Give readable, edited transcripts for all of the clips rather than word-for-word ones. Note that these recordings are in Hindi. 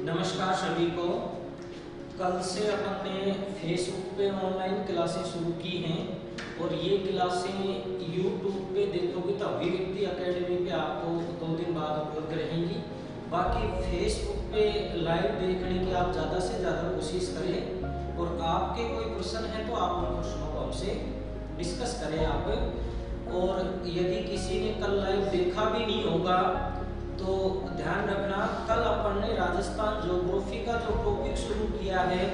नमस्कार सभी को। कल से अपन ने फेसबुक पे ऑनलाइन क्लासेस शुरू की हैं और ये क्लासें यूट्यूब पे देखोगे तो अभिव्यक्ति एकेडमी पे आपको 2 दिन बाद उपलब्ध रहेंगी। बाकी फेसबुक पे लाइव देखने की आप ज़्यादा से ज़्यादा कोशिश करें और आपके कोई प्रश्न है तो आप उन प्रश्नों को हमसे डिस्कस करें आप। और यदि किसी ने कल लाइव देखा भी नहीं होगा तो ध्यान रखना, कल अपन ने राजस्थान ज्योग्राफी का जो टॉपिक शुरू किया है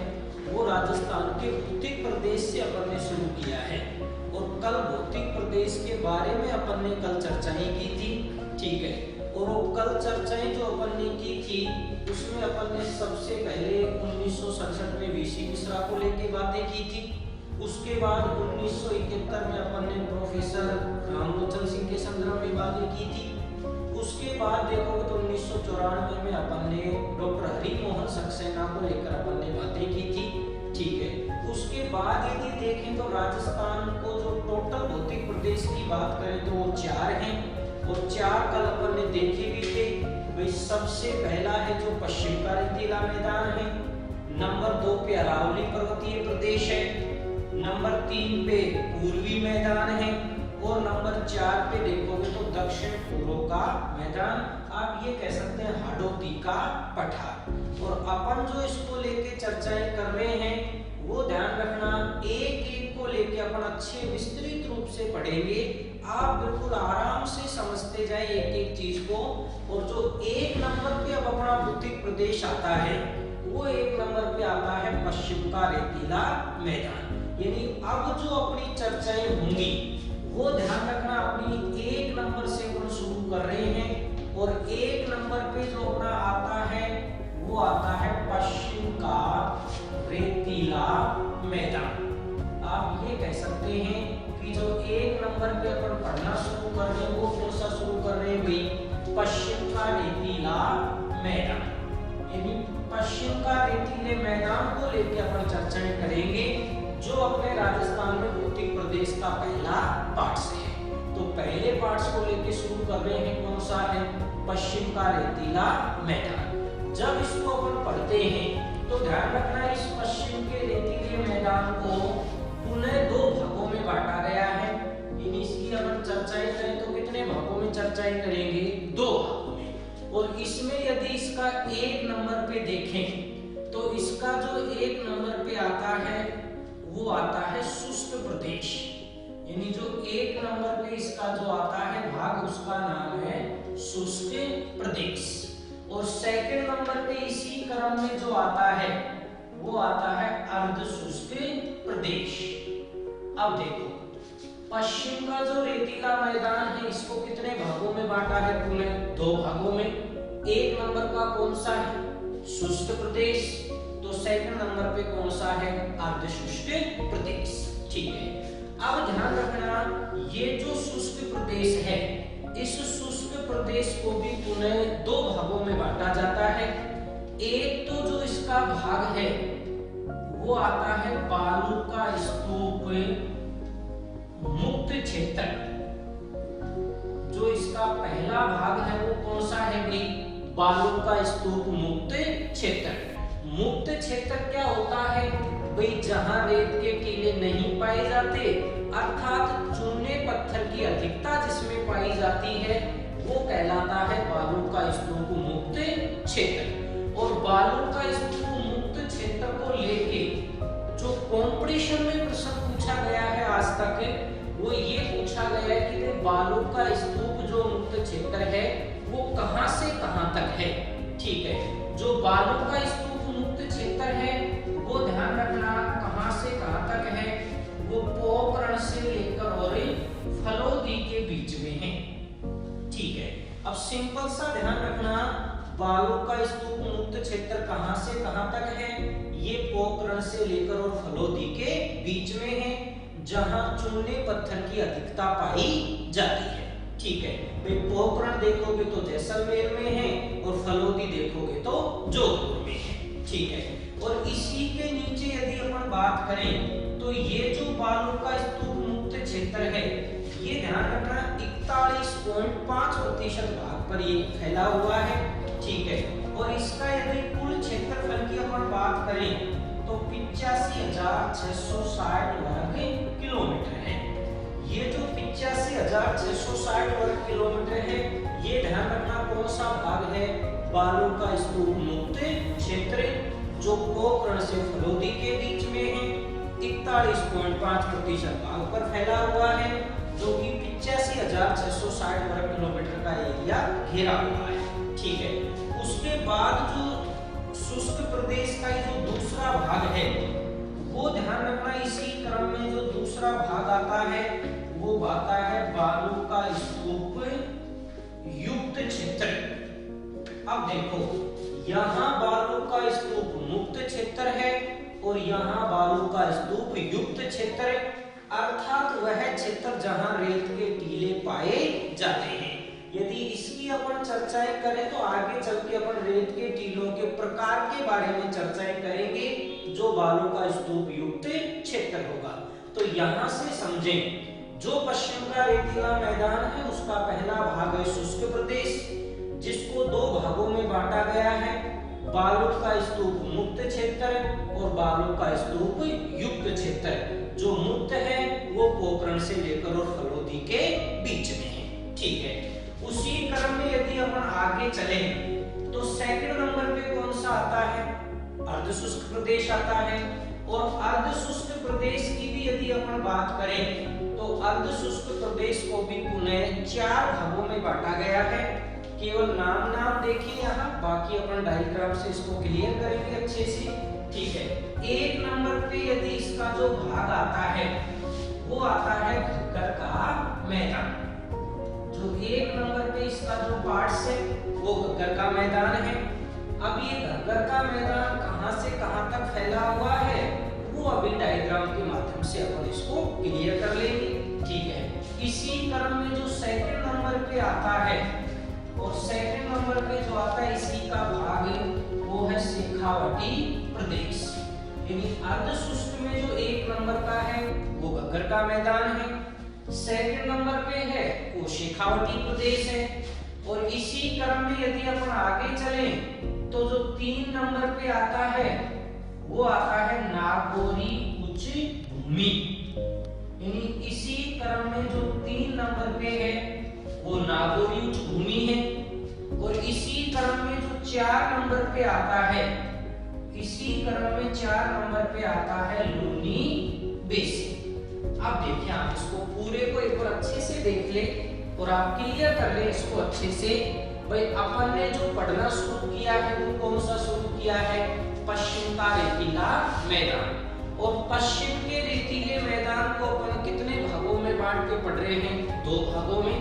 वो राजस्थान के भौतिक प्रदेश से अपन ने शुरू किया है और कल भौतिक प्रदेश के बारे में अपन ने कल चर्चाएं की थी। ठीक है, और वो कल चर्चाएं जो अपन ने की थी उसमें अपन ने सबसे पहले 1967 में वीसी मिश्रा को लेके बातें की थी। उसके बाद 1971 में अपन ने प्रोफेसर रामलोचन सिंह के संदर्भ में बातें की थी। उसके बाद देखोगे तो 1994 में अपन ने डॉक्टर हरि मोहन सक्सेना को लेकर अपन ने बातें की थी। ठीक है, उसके बाद यदि देखें तो राजस्थान को जो टोटल भौतिक प्रदेश की बात करें तो वो 4 हैं और 4 कल अपन ने देखे भी थे। भाई सबसे पहला है जो पश्चिम का रेतीला मैदान है, नंबर 2 पे अरावली पर्वतीय प्रदेश है, नंबर 3 पे पूर्वी मैदान है और नंबर 4 पे देखोगे तो दक्षिण पूर्व का मैदान, आप ये कह सकते हैं हाड़ौती का पठार। और अपन जो इसको लेके चर्चाएं कर रहे हैं वो ध्यान रखना, एक एक को लेके अपन अच्छे विस्तृत रूप से पढ़ेंगे। आप बिल्कुल आराम से समझते जाए एक एक चीज को। और जो 1 नंबर पे अब अपना भौतिक प्रदेश आता है वो 1 नंबर पे आता है पश्चिम का रेतीला मैदान। यानी अब जो अपनी चर्चाएं होंगी वो ध्यान रखना, अपनी 1 नंबर से अपन शुरू कर रहे हैं और 1 नंबर पे जो अपना आता है वो आता है पश्चिम का रेतीला मैदान। आप ये कह सकते हैं कि जो 1 नंबर पे अपन पढ़ना शुरू कर रहे हैं वो कौन सा शुरू कर रहे हैं भाई, पश्चिम का रेतीला मैदान। यानी पश्चिम का रेतीले मैदान को लेकर अपन चर्चाएं करेंगे जो अपने राजस्थान में भौतिक प्रदेश का पहला पार्ट है। तो पहले पार्ट्स को लेके शुरू कर रहे हैं, कौन सा है, पश्चिम का रेतीला मैदान। जब इसको अपन पढ़ते हैं तो ध्यान रखना, इस पश्चिम के रेतीले मैदान को पुनः 2 भागों में बांटा गया है। इसकी अपन चर्चाएं करें तो कितने भागों में चर्चाएं करेंगे, 2 भागों में। और इसमें यदि इसका 1 नंबर पे देखें तो इसका जो 1 नंबर पे आता है वो आता है शुष्क प्रदेश। यानी जो 1 नंबर पे इसका जो आता है भाग उसका नाम है शुष्क प्रदेश। और सेकंड नंबर पे इसी क्रम में जो आता है वो आता है अर्ध शुष्क प्रदेश। अब देखो, पश्चिम का जो रेतीला मैदान है इसको कितने भागों में बांटा है, पुनः 2 भागों में। 1 नंबर का कौन सा है, शुष्क प्रदेश, तो सेकंड नंबर पे कौन सा है, अर्ध शुष्क प्रदेश। ठीक है, अब ध्यान रखना, ये जो शुष्क प्रदेश है इस शुष्क प्रदेश को भी पुनः 2 भागों में बांटा जाता है। एक तो जो इसका भाग है वो आता है बालू का स्तूप मुक्त क्षेत्र। जो इसका पहला भाग है वो कौन सा है भाई, बालू का स्तूप मुक्त क्षेत्र। मुक्त क्षेत्र क्या होता है भाई, जहां रेत के टीले नहीं पाए जाते, अर्थात चूने पत्थर की अधिकता जिसमें पाई जाती है वो कहलाता है बालू का स्तूप मुक्त क्षेत्र। और बालू का स्तूप मुक्त क्षेत्र को लेके जो कंपटीशन में प्रश्न पूछा गया है आज तक वो ये पूछा गया है कि बालू का स्तूप जो मुक्त क्षेत्र है वो कहां से कहां तक है। ठीक है, जो बालू का स्तूप मुक्त क्षेत्र है वो ध्यान रखना कहां से कहां तक है, वो पोखरण से लेकर और फलोदी के बीच में है। ठीक है, अब सिंपल सा ध्यान रखना, बालू का स्तूप मुक्त क्षेत्र कहां से कहां तक है, ये पोखरण से लेकर और फलोदी के बीच में है, जहां चूने पत्थर की अधिकता पाई जाती है। ठीक है भाई, पोखरण देखोगे तो जैसलमेर में है और फलोदी देखोगे तो जोधपुर में है। ठीक है, और इसी के नीचे यदि अपन बात करें तो ये जो बालू का स्तूप मुक्त क्षेत्र है ये ध्यान रखना 41.5% भाग पर ये फैला हुआ है। ठीक है। और इसका यदि कुल क्षेत्रफल की अपन बात करें तो 85,660 वर्ग किलोमीटर है। ये जो 85,660 वर्ग किलोमीटर है, ये ध्यान रखना कौन सा भाग है, बालू का स्तूप मुक्त क्षेत्र, जो पोखरण से फलोदी के बीच में है, 41.5% भाग पर फैला हुआ है, जो कि 85,660 वर्ग किलोमीटर का एरिया घेरा हुआ है। ठीक है। उसके बाद जो शुष्क प्रदेश का जो दूसरा भाग है, वो ध्यान रखना इसी क्रम में जो दूसरा भाग आता है वो आता है बालू का स्तूप युक्त क्षेत्र। अब देखो, यहाँ बालू का स्तूप मुक्त क्षेत्र है और यहाँ बालू का स्तूप युक्त क्षेत्र है, अर्थात वह क्षेत्र जहाँ रेत के टीले पाए जाते हैं। यदि इसकी अपन चर्चाएं करें तो आगे चल के अपन रेत के टीलों के प्रकार के बारे में चर्चाएं करेंगे, जो बालू का स्तूप युक्त क्षेत्र होगा। तो यहाँ से समझें, जो पश्चिम का रेतीला मैदान है उसका पहला भाग है शुष्क प्रदेश, जिसको दो भागों में बांटा गया है, बालू का स्तूप मुक्त क्षेत्र और बालू का स्तूप युक्त क्षेत्र। जो मुक्त है वो पोखरण से लेकर और फलोदी के बीच में है। ठीक है। उसी क्रम में यदि अपन आगे चलें तो सेकंड नंबर पे कौन सा आता है, अर्ध शुष्क प्रदेश आता है। और अर्ध शुष्क प्रदेश की भी यदि अपन बात करें तो अर्ध शुष्क प्रदेश को भी पुनः 4 भागों में बांटा गया है। केवल नाम देखें यहाँ, बाकी अपन डायग्राम से इसको क्लियर करेंगे अच्छे से। ठीक है। 1 नंबर पे यदि इसका जो भाग आता है वो आता है घग्गर का मैदान। जो 1 नंबर पे इसका जो पार्ट्स है वो घग्गर का मैदान है। अब ये घग्गर का मैदान कहां से कहां तक फैला हुआ है वो अभी डायग्राम के माध्यम से अपन इसको क्लियर कर लेंगे। ठीक है। इसी क्रम में जो सेकंड नंबर पे आता है, और सेकंड नंबर पे जो आता है इसी का भाग वो है शेखावटी प्रदेश। यानी अर्ध शुष्क में जो 1 नंबर का है वो घग्गर का मैदान है, सेकंड नंबर पे है वो शेखावटी प्रदेश है। और इसी क्रम में यदि अपन आगे चलें तो जो 3 नंबर पे आता है वो आता है नागौरी उच्च भूमि। यानी इसी क्रम में जो 3 नंबर पे है वो नागौरी उच्च भूमि है। और इसी क्रम में जो 4 नंबर पे आता है, इसी क्रम में 4 नंबर पे आता है लूनी बेसिन। अब देखिए, आप इसको पूरे को एक बार अच्छे से देख ले और आप क्लियर कर ले इसको अच्छे से। भाई अपन ने जो पढ़ना शुरू किया है वो कौन सा शुरू किया है, पश्चिम का रेतीला मैदान। और पश्चिम के रेतीले मैदान को अपन कितने भागों में बांट के पढ़ रहे हैं, 2 भागों में।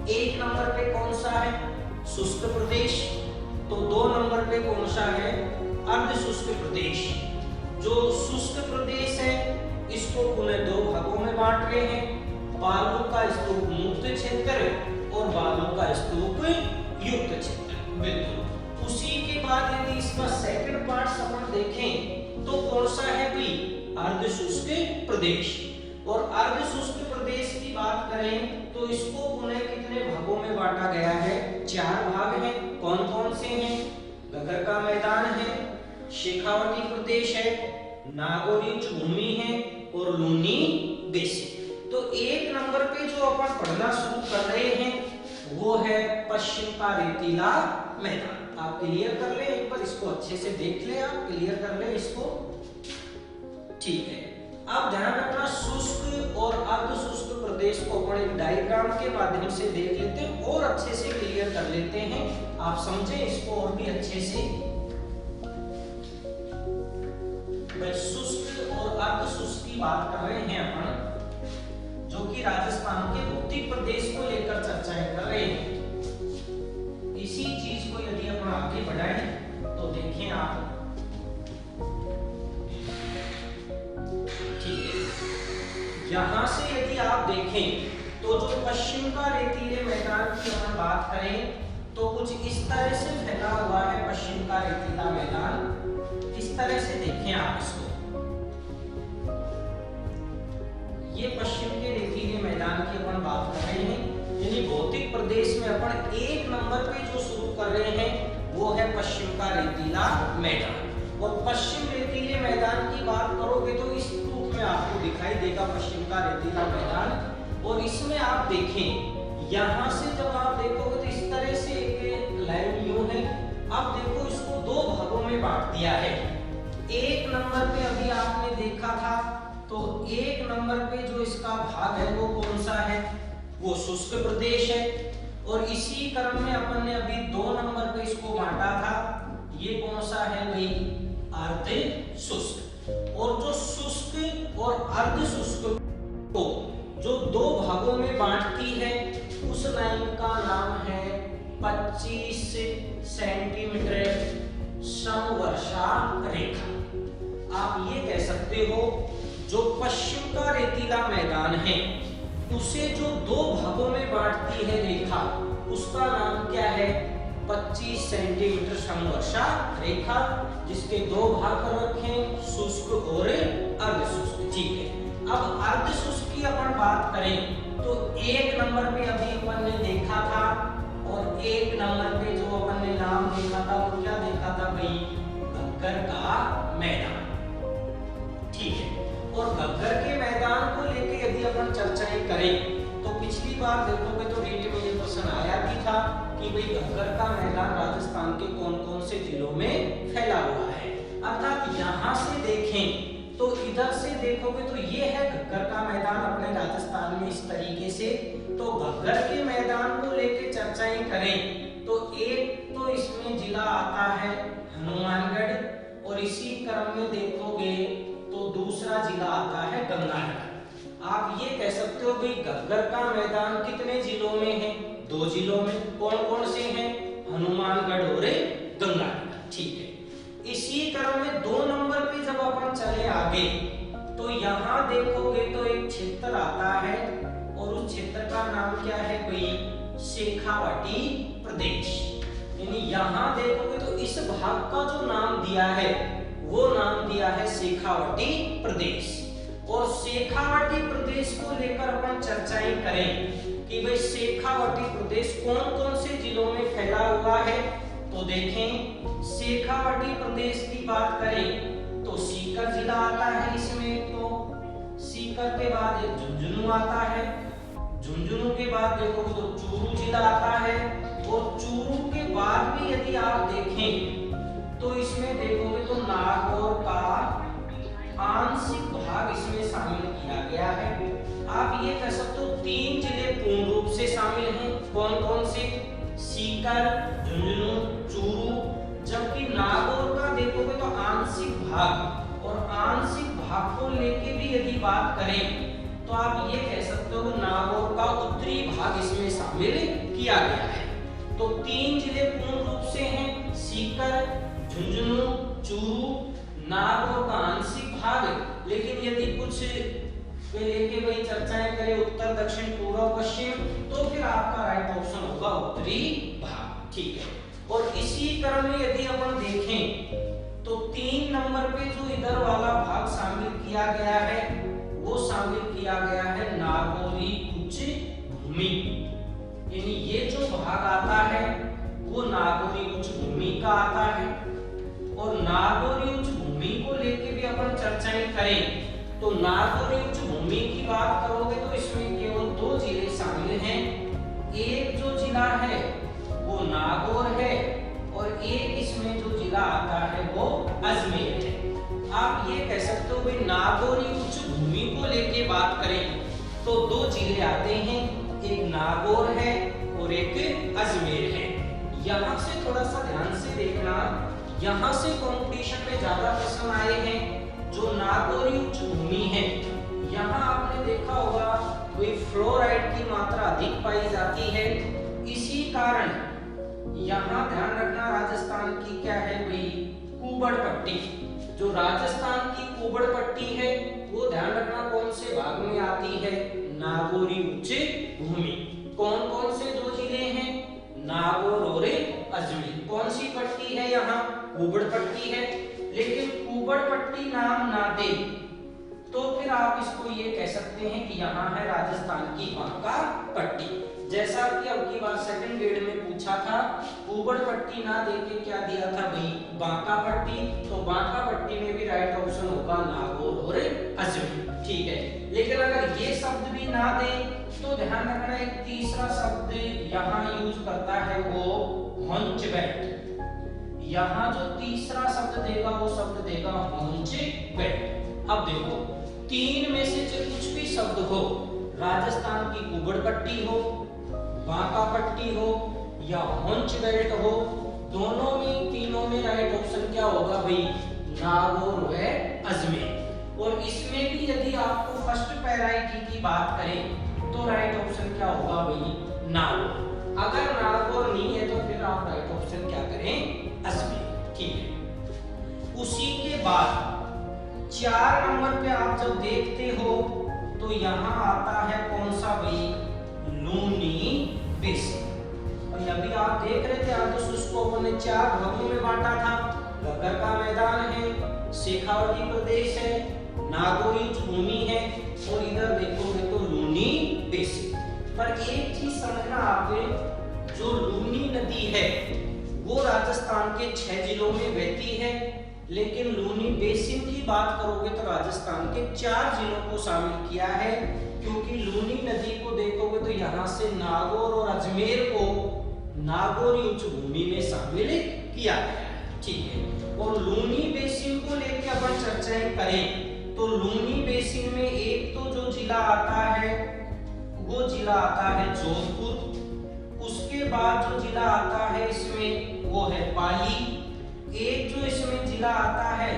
1 नंबर पे कौन सा है, शुष्क प्रदेश, तो 2 नंबर पे कौन सा है, अर्ध शुष्क प्रदेश। जो शुष्क प्रदेश है इसको पुनः 2 भागों में बांट रहे हैं, बालू का स्तूप मुक्त क्षेत्र और बालू का स्तूप युक्त क्षेत्र। बिल्कुल। उसी के बाद यदि इसका सेकंड पार्ट अपन देखें तो कौन सा है भी, अर्ध शुष्क प्रदेश। और अर्ध शुष्क प्रदेश की बात करें तो इसको पुनः कितने भागों में बांटा गया है, 4 भाग हैं। कौन कौन से हैं, घग्गर का मैदान है, शेखावटी प्रदेश है, नागौरी उच्च भूमि है और लूनी बेसिन। तो 1 नंबर पे जो अपन पढ़ना शुरू कर रहे हैं वो है पश्चिम का रेतीला मैदान। आप क्लियर कर ले, एक बार इसको अच्छे से देख ले, आप क्लियर कर ले इसको। ठीक है। अब ध्यान रखना, शुष्क और अर्ध शुष्क प्रदेश को अपन एक डायग्राम के माध्यम से देख लेते हैं और अच्छे से क्लियर कर लेते हैं, आप समझे इसको और भी अच्छे से। शुष्क और अर्ध शुष्क की बात कर रहे हैं अपन, जो कि राजस्थान के भौतिक प्रदेश को लेकर चर्चाएं कर रहे हैं। इसी चीज को यदि अपन आगे बढ़ाएं तो देखें आप, ठीक है, यहां से यदि आप देखें तो जो पश्चिम का रेतीले मैदान की हम बात करें तो कुछ इस तरह से फैला हुआ है पश्चिम का रेतीला मैदान। इस तरह से देखें आप इसको, ये पश्चिम के रेतीले मैदान की अपन बात कर रहे हैं। यानी भौतिक प्रदेश में अपन 1 नंबर पे जो शुरू कर रहे हैं वो है पश्चिम का रेतीला मैदान। और पश्चिम रेतीले मैदान की बात करोगे तो इस रूप में आपको दिखाई देगा पश्चिम का रेतीला मैदान। और इसमें आप देखें, यहाँ से जब आप देखोगे तो इस तरह से एक लाइन यूं है। अब देखो इसको दो भागों में बांट दिया है। एक नंबर पे अभी आपने देखा था, तो एक नंबर पे जो इसका भाग है वो कौन सा है, वो शुष्क प्रदेश है। और इसी क्रम में अपन ने अभी 2 नंबर पे इसको बांटा था, ये कौन सा है भाई, अर्ध शुष्क। और जो शुष्क और अर्ध शुष्क को जो 2 भागों में बांटती है उस लाइन का नाम है 25 सेंटीमीटर समवर्षा रेखा। आप ये कह सकते हो जो पश्चिम का रेतीला मैदान है उसे जो 2 भागों में बांटती है रेखा, उसका नाम क्या है, 25 सेंटीमीटर समवर्षा रेखा, जिसके 2 भाग कर रखे हैं, शुष्क और अर्धशुष्क। ठीक है, अब अर्धशुष्क की अपन बात करें तो 1 नंबर पे अभी अपन ने देखा था, और 1 नंबर पे जो अपन ने नाम देखा था वो क्या देखा था भाई, घग्गर का मैदान। ठीक है, और घग्गर के मैदान को लेके यदि अपन चर्चाएं करें तो पिछली बार देखोगे तो रीट में ये प्रश्न आया भी था कि भाई घग्गर का मैदान राजस्थान के कौन-कौन से जिलों में फैला हुआ है। अर्थात यहाँ से देखें तो इधर से देखोगे तो ये है घग्गर का मैदान अपने राजस्थान में इस तरीके से। तो घग्गर के मैदान को लेके चर्चाएं करें तो एक तो इसमें जिला आता है हनुमानगढ़, और इसी क्रम में देखोगे तो दूसरा जिला आता है गंगानगर। आप ये कह सकते हो भाई घग्गर का मैदान कितने जिलों में है, 2 जिलों में। कौन कौन से हैं, हनुमानगढ़ और गंगानगर। ठीक है, इसी क्रम में 2 नंबर पे जब अपन चले आगे तो यहाँ देखोगे तो एक क्षेत्र आता है, और उस क्षेत्र का नाम क्या है भाई, शेखावाटी प्रदेश। यानी यहाँ देखोगे तो इस भाग का जो नाम दिया है वो नाम दिया है शेखावाटी प्रदेश। और शेखावाटी प्रदेश को लेकर अपन चर्चाएं करें कि भाई शेखावाटी प्रदेश कौन कौन से जिलों में फैला हुआ है, तो देखें शेखावाटी प्रदेश की बात करें तो सीकर जिला आता है इसमें, तो सीकर के बाद एक झुंझुनू आता है, झुंझुनू के बाद देखोगे तो चूरू जिला आता है, और चूरू के बाद भी यदि आप देखें तो इसमें देखोगे तो नागौर का आंशिक भाग इसमें शामिल किया गया है। आप ये कह सकते हो 3 जिले पूर्ण रूप से शामिल हैं। कौन कौन से, सीकर, झुंझुनू, चूरू। जबकि नागौर का देखोगे तो आंशिक भाग, और आंशिक भाग को लेके भी यदि बात करें तो आप ये कह सकते हो नागौर का उत्तरी भाग इसमें शामिल किया गया है। तो 3 जिले पूर्ण रूप से हैं, सीकर, झुंझुनू, चूरू, नागौर का आंशिक भाग। लेकिन यदि कुछ पे लेके वही चर्चाएं करें उत्तर, दक्षिण, पूर्व, पश्चिम, तो फिर आपका राइट ऑप्शन होगा उत्तरी भाग। ठीक है, और इसी क्रम में यदि अपन देखें तो 3 नंबर पे जो इधर वाला भाग शामिल किया गया है वो शामिल किया गया है नागौरी उच्च भूमि। यानी ये जो भाग आता है वो नागौरी उच्च भूमि का आता है। और नागौरी उच्च भूमि को लेके भी अपन चर्चाएं करें तो नागौरी उच्च भूमि की बात करोगे तो इसमें केवल 2 जिले शामिल हैं। एक जो जिला है वो नागौर है, और एक इसमें जो जिला आता है वो अजमेर है। आप ये कह सकते हो भाई नागौरी उच्च भूमि को लेके बात करें तो 2 जिले आते हैं, एक नागौर है और एक अजमेर है। यहाँ से थोड़ा सा ध्यान से देखना, यहाँ से कंपटीशन में ज्यादा प्रश्न आए हैं। जो नागौरी उच्च भूमि है यहाँ आपने देखा होगा कोई फ्लोराइड की मात्रा अधिक पाई जाती है, इसी कारण यहाँ ध्यान रखना राजस्थान की क्या है भाई, कुबड़ पट्टी। जो राजस्थान की कुबड़ पट्टी है वो ध्यान रखना कौन से भाग में आती है, नागौरी उच्च भूमि। कौन कौन से 2 जिले हैं, नागौर और अजमेर। कौन सी पट्टी है यहाँ, कुबड़ पट्टी है। लेकिन कुबड़ पट्टी नाम ना दे तो फिर आप इसको ये कह सकते हैं कि यहाँ है राजस्थान की बांका पट्टी। जैसा कि अब की बार सेकंड ग्रेड में पूछा था, ऊबड़ पट्टी ना देके क्या दिया था भाई, बांका पट्टी। तो बांका पट्टी में भी राइट ऑप्शन होगा नागौर और अजमेर, ठीक है। लेकिन अगर ये शब्द भी ना दे तो ध्यान रखना एक तीसरा शब्द यहाँ यूज करता है, वो हॉन्च बेल्ट। यहाँ जो तीसरा शब्द देगा वो शब्द देगा हॉन्च बेल्ट। अब देखो, तीन में से जो कुछ भी शब्द हो, राजस्थान की ऊबड़ पट्टी हो, बांका पट्टी हो या हॉन्च बेल्ट हो, दोनों में, तीनों में राइट ऑप्शन क्या होगा भाई, नागौर व अजमेर। और इसमें भी यदि आपको फर्स्ट पैराइटी की बात करें तो राइट ऑप्शन क्या होगा भाई, नागौर। अगर नागौर नहीं है तो फिर आप राइट ऑप्शन क्या करें, अजमेर, ठीक है। उसी के बाद 4 नंबर पे आप जब देखते हो तो यहाँ आता है कौन सा भाई, लूनी बेसिन। और अभी आप देख रहे थे आर्द्र शुष्क को अपने 4 भागों में बांटा था। घग्गर का मैदान है, शेखावटी प्रदेश है, नागौरी भूमि है और इधर देखोगे तो लूनी बेसिन। पर एक चीज समझना आपने, जो लूनी नदी है वो राजस्थान के 6 जिलों में बहती है, लेकिन लूनी बेसिन की बात करोगे तो राजस्थान के 4 जिलों को शामिल किया है। क्योंकि लूनी नदी को देखोगे तो यहाँ से नागौर और अजमेर को नागौरी उच्च भूमि में शामिल किया गया है, ठीक है। और लूनी बेसिन को लेकर अपन चर्चाएं करें तो लूनी बेसिन में एक तो जो जिला आता है वो जिला आता है जोधपुर, उसके बाद जो जिला आता है इसमें वो है पाली, एक जो इसमें जिला आता है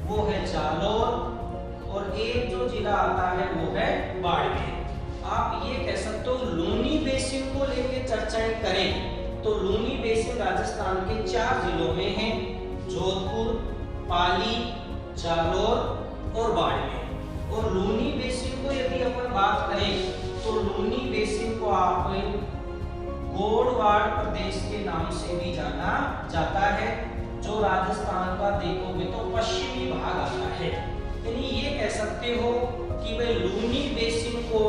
वो है जालौर और एक जो जिला आता है वो है बाड़मेर। आप ये कह सकते हो लूनी बेसिन को लेकर चर्चाएं करें तो लूनी बेसिन राजस्थान के 4 जिलों में है, जोधपुर, पाली, जालौर और बाड़मेर। और लूनी बेसिन को यदि अपन बात करें तो लूनी बेसिन को आप गोडवाड़ प्रदेश के नाम से भी जाना जाता है, जो राजस्थान का देखोगे तो पश्चिमी भाग आता है। यानी ये कह सकते हो कि भाई लूनी बेसिन को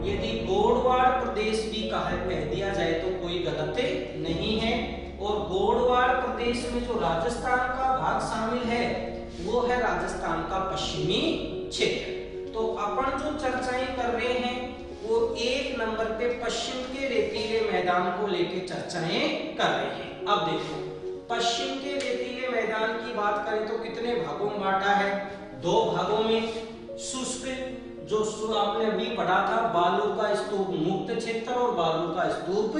यदि गोडवाड़ प्रदेश भी कह दिया जाए तो कोई गलत नहीं है। और गोडवाड़ प्रदेश में जो राजस्थान का भाग शामिल है वो है राजस्थान का पश्चिमी क्षेत्र। तो अपन जो चर्चाएं कर रहे हैं वो 1 नंबर पे पश्चिम के रेतीले मैदान को लेकर चर्चाएं कर रहे हैं। अब देखो, पश्चिम के रेतीले मैदान की बात करें तो कितने भागों में बांटा है, 2 भागों में। शुष्क, जो आपने अभी पढ़ा था, बालू का स्तूप मुक्त क्षेत्र और बालू का स्तूप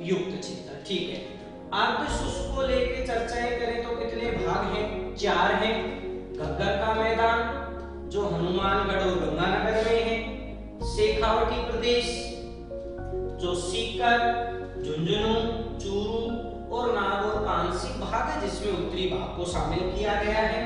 युक्त क्षेत्र, ठीक है। अर्ध शुष्क को लेकर चर्चाएं करें तो कितने भाग हैं, 4 हैं। घग्गर का मैदान जो हनुमानगढ़ और गंगानगर में है, शेखावटी प्रदेश जो सीकर, झुंझुनू, चूरू और नागौर का आंशिक भाग है जिसमें उत्तरी भाग को शामिल किया गया है।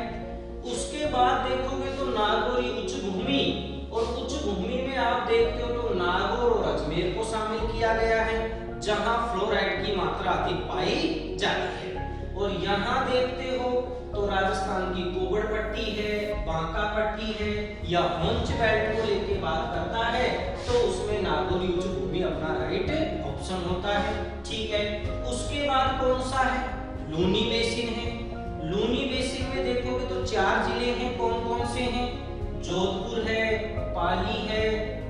उसके बाद देखोगे तो नागौरी उच्च भूमि, और उच्च भूमि में आप देखते हो तो नागौर और अजमेर को शामिल किया गया है जहां फ्लोराइड की मात्रा अधिक पाई जाती है। और यहाँ देखते हो तो राजस्थान की ऊबड़ पट्टी है, बांका पट्टी है या हॉन्च बेल्ट को लेके बात करता है तो उसमें नागौरी उच्च भूमि अपना राइट ऑप्शन होता है, ठीक है। उसके बाद कौन सा है, लूनी बेसिन है। लूनी बेसिन में देखोगे तो 4 जिले हैं, कौन कौन से हैं, जोधपुर है, पाली है,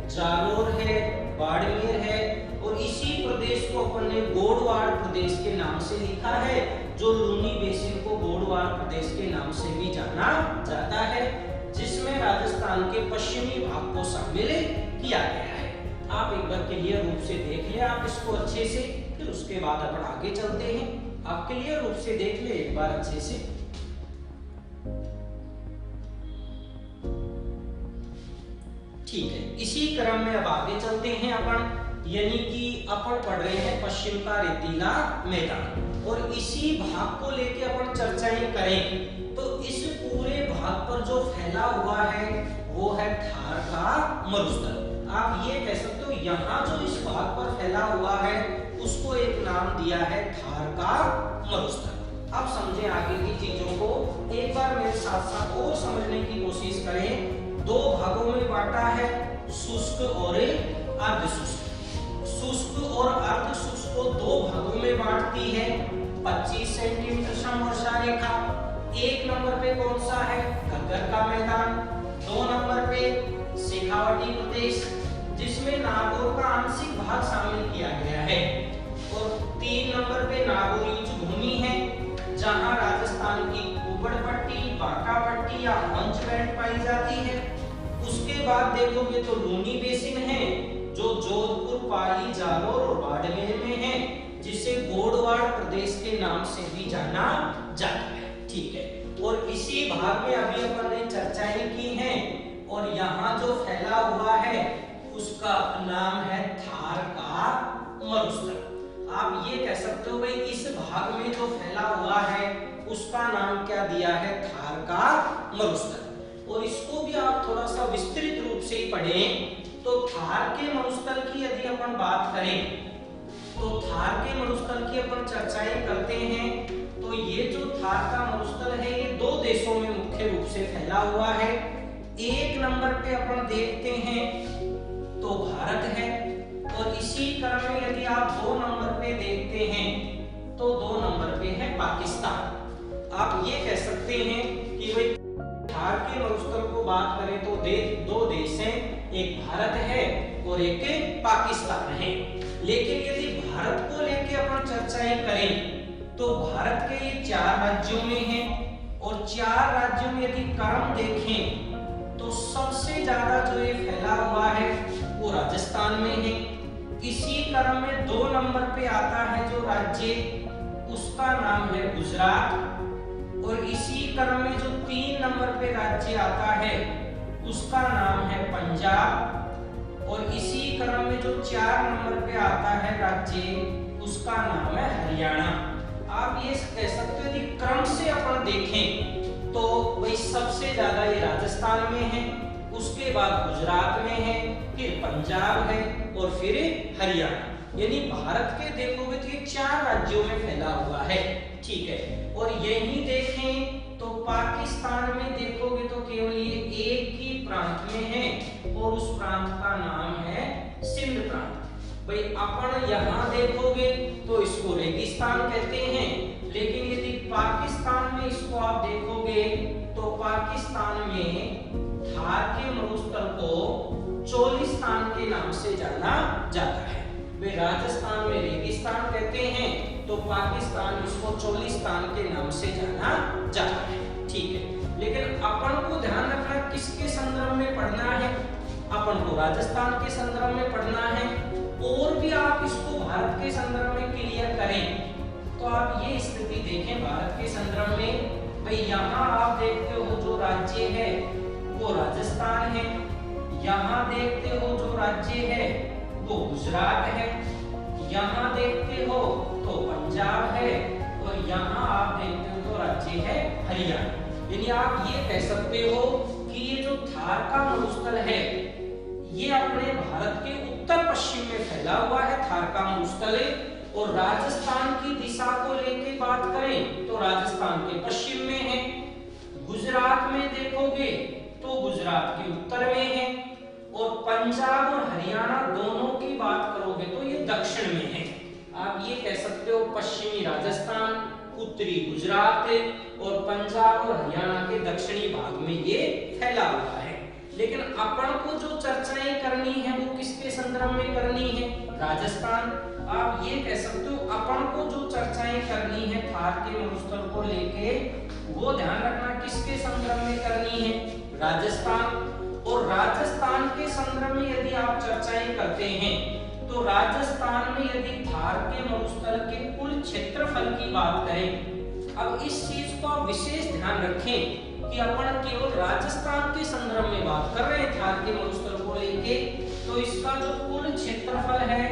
जालोर है, बाड़मेर है। और इसी प्रदेश को अपन ने गोडवाड़ प्रदेश के नाम से लिखा है, जो लूनी बेसिन को गोडवाड़ प्रदेश के नाम से भी जाना जाता है, जिसमें राजस्थान के पश्चिमी भाग को शामिल किया गया है। आप एक बार क्लियर रूप से देख ले आप इसको अच्छे से, फिर उसके बाद अपन आगे चलते हैं। आप क्लियर रूप से देख ले एक बार अच्छे से। ठीक है, इसी क्रम में अब आगे चलते हैं अपन, यानी कि अपन पढ़ रहे हैं पश्चिम का रेतीला मैदान और इसी भाग को लेके अपन चर्चाएं करें तो इस पूरे भाग पर जो फैला हुआ है वो है थार का मरुस्थल। आप ये कह सकते हो यहाँ जो इस भाग पर फैला हुआ है उसको एक नाम दिया है थार का मरुस्थल। अब समझें आगे की चीजों को, एक बार मेरे साथ साथ और समझने की कोशिश करें। 2 भागों में बांटा है, शुष्क और अर्ध शुष्क। शुष्क और अर्ध शुष्क को दो भागों में बांटती है। 25 सेंटीमीटर समवर्षा रेखा। एक नंबर पे कौन सा है? घग्गर का मैदान। 2 नंबर पे शेखावटी प्रदेश, जिसमें नागौर का आंशिक भाग शामिल किया गया है। और 3 नंबर पे नागौर युद्ध भूमि है, जहां राजस्थान की कुबड़ पट्टी, बांका पट्टी या मंच बैंड पाई जाती है। उसके बाद देखोगे तो लूनी बेसिन है, जो जोधपुर, पाली, जालोर और बाड़मेर में है, जिसे गोडवाड़ प्रदेश के नाम से भी जाना जाता है। ठीक है, और इसी भाग में अभी अपन ने चर्चाएं की हैं, और यहाँ जो फैला हुआ है उसका नाम है थार का मरुस्थल। आप ये कह सकते हो भाई इस भाग में जो फैला हुआ है उसका नाम क्या दिया है? थार का मरुस्थल। और इसको भी आप थोड़ा सा विस्तृत रूप से पढ़ें तो थार के मरुस्थल की यदि अपन बात करें तो थार के मरुस्थल की अपन चर्चाएं करते हैं। तो ये जो थार का मरुस्थल है ये 2 देशों में मुख्य रूप से फैला हुआ है। एक नंबर पे अपन देखते हैं तो भारत है, और इसी क्रम में यदि आप 2 नंबर पे देखते हैं तो 2 नंबर पे है पाकिस्तान। आप ये कह सकते हैं कि भाई थार के मरुस्थल को बात करें तो 2 देश हैं, एक भारत है और एक पाकिस्तान है। लेकिन यदि भारत को लेके अपन चर्चाएं करें तो भारत के ये 4 राज्यों में है, और 4 राज्यों में यदि क्रम देखें तो सबसे ज्यादा जो ये फैला हुआ है वो राजस्थान में है। इसी क्रम में 2 नंबर पे आता है जो राज्य, उसका नाम है गुजरात। और इसी क्रम में जो 3 नंबर पे राज्य आता है उसका नाम है पंजाब। और इसी क्रम में जो 4 नंबर पे आता है राज्य, उसका नाम है हरियाणा। आप ये कह सकते हो कि क्रम से अपन देखें तो वही सबसे ज्यादा ये राजस्थान में है, उसके बाद गुजरात में है, फिर पंजाब है और फिर हरियाणा। यानी भारत के देखोगे तो ये 4 राज्यों में फैला हुआ है। ठीक है, और यही देखें तो पाकिस्तान में देखोगे तो केवल ये एक ही प्रांत में है, और उस प्रांत का नाम है सिंध प्रांत। भाई अपन यहाँ देखोगे तो इसको रेगिस्तान कहते हैं, लेकिन यदि पाकिस्तान में इसको आप देखोगे तो पाकिस्तान में थार के मरुस्थल को चोलिस्तान के नाम से जाना जाता है। वे राजस्थान में रेगिस्तान कहते हैं तो पाकिस्तान इसको चोलिस्तान के नाम से जाना जाता है। ठीक है, लेकिन अपन को ध्यान रखना किसके संदर्भ में पढ़ना है? अपन को राजस्थान के संदर्भ में पढ़ना है। और भी आप इसको भारत के संदर्भ में क्लियर करें तो आप ये स्थिति देखें भारत के संदर्भ में। भाई यहाँ आप देखते हो जो राज्य है वो राजस्थान है, यहाँ देखते हो जो राज्य है वो गुजरात है, यहाँ देखते हो तो पंजाब है, और यहाँ आप देखते हो तो राज्य है हरियाणा। यानी आप ये कह सकते हो कि ये जो थार का मरुस्थल है ये अपने भारत के उत्तर पश्चिम में फैला हुआ है, थार का मरुस्थल। और राजस्थान की दिशा को लेके बात करें तो राजस्थान के पश्चिम में है। गुजरात में देखोगे तो गुजरात के उत्तर में है, और पंजाब और हरियाणा दोनों की बात करोगे तो ये दक्षिण में है। आप ये कह सकते हो पश्चिमी राजस्थान, उत्तरी गुजरात और पंजाब और हरियाणा के दक्षिणी भाग में ये फैला हुआ है। लेकिन अपन को जो चर्चाएं करनी है वो किसके संदर्भ में करनी है? राजस्थान। आप ये कह सकते हो अपन को जो चर्चाएं करनी है थार के मरुस्थल को लेके वो ध्यान रखना किसके संदर्भ में करनी है? राजस्थान। और राजस्थान के संदर्भ में यदि आप चर्चाएं करते हैं तो राजस्थान में यदि थार के मरुस्थल के कुल क्षेत्रफल की बात करें, अब इस चीज को आप विशेष ध्यान रखें कि अपन केवल राजस्थान के संदर्भ में बात कर रहे हैं थार के मरुस्थल को लेके, तो इसका जो कुल क्षेत्रफल है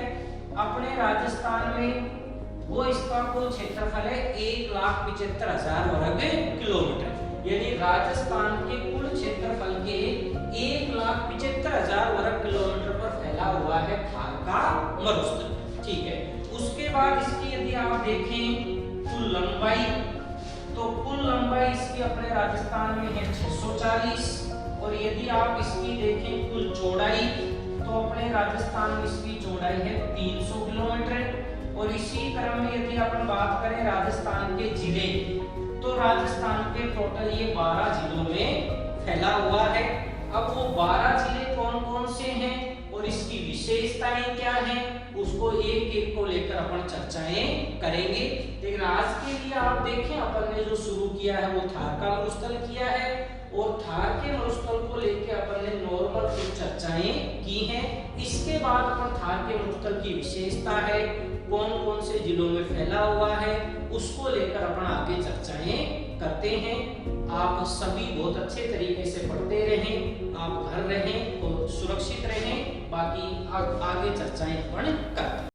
अपने राजस्थान में वो इसका कुल क्षेत्रफल है 1,75,000 वर्ग किलोमीटर। यानी राजस्थान के कुल क्षेत्रफल के 1,75,000 वर्ग किलोमीटर पर फैला हुआ है थार का मरुस्थल। ठीक है, उसके बाद इसकी यदि आप देखें कुल लंबाई, तो कुल लंबाई इसकी अपने राजस्थान में है 640, और यदि आप इसकी देखें कुल चौड़ाई तो अपने राजस्थान इसकी चौड़ाई है 300 किलोमीटर। और इसी क्रम में यदि अपन बात करें राजस्थान के जिले, तो राजस्थान के टोटल ये 12 जिलों में फैला हुआ है। अब वो 12 जिले कौन कौन से हैं और इसकी विशेषताएं क्या हैं, उसको एक एक को लेकर अपन चर्चाएं करेंगे। लेकिन आज के लिए आप देखें, अपन ने जो शुरू किया है वो थार का मरुस्थल किया है, और थार के मरुस्थल को लेकर अपन ने नॉर्मल कुछ चर्चाएं की हैं। इसके बाद अपन थार के मरुस्थल की विशेषता है, कौन कौन से जिलों में फैला हुआ है, उसको लेकर अपन आगे चर्चाएं करते हैं। आप सभी बहुत अच्छे तरीके से पढ़ते रहें, आप घर रहें और सुरक्षित रहें। बाकी आगे चर्चाएं अपन करते हैं।